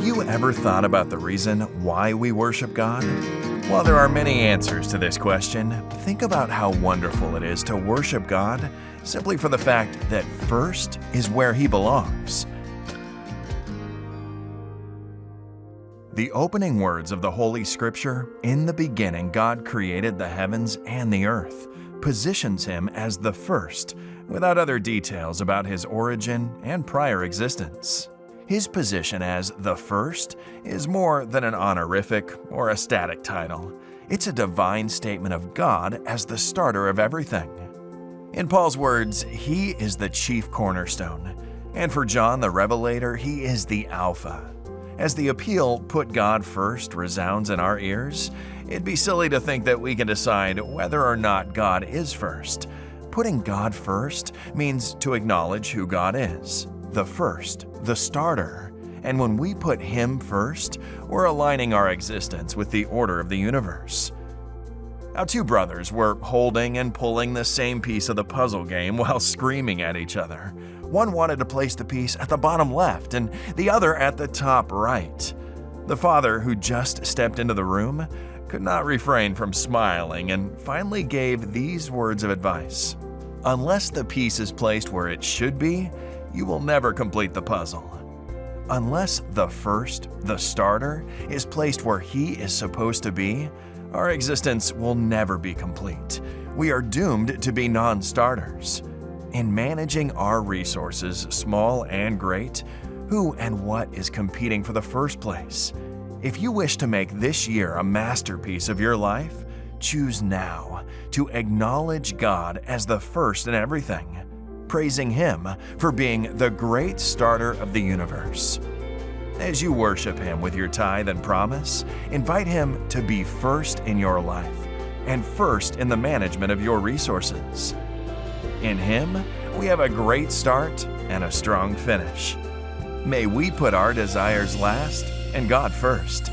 Have you ever thought about the reason why we worship God? While there are many answers to this question, think about how wonderful it is to worship God simply for the fact that first is where He belongs. The opening words of the Holy Scripture, "In the beginning God created the heavens and the earth," positions Him as the first, without other details about His origin and prior existence. His position as the first is more than an honorific or a static title. It's a divine statement of God as the starter of everything. In Paul's words, He is the chief cornerstone, and for John the Revelator, He is the Alpha. As the appeal, "Put God first," resounds in our ears, it'd be silly to think that we can decide whether or not God is first. Putting God first means to acknowledge who God is, the first, the starter. And when we put Him first, we're aligning our existence with the order of the universe. Now, two brothers were holding and pulling the same piece of the puzzle game while screaming at each other. One wanted to place the piece at the bottom left and the other at the top right. The father, who just stepped into the room, could not refrain from smiling and finally gave these words of advice: "Unless the piece is placed where it should be, you will never complete the puzzle." Unless the first, the starter, is placed where He is supposed to be, our existence will never be complete. We are doomed to be non-starters. In managing our resources, small and great, who and what is competing for the first place? If you wish to make this year a masterpiece of your life, choose now to acknowledge God as the first in everything, praising Him for being the great starter of the universe. As you worship Him with your tithe and promise, invite Him to be first in your life and first in the management of your resources. In Him, we have a great start and a strong finish. May we put our desires last and God first.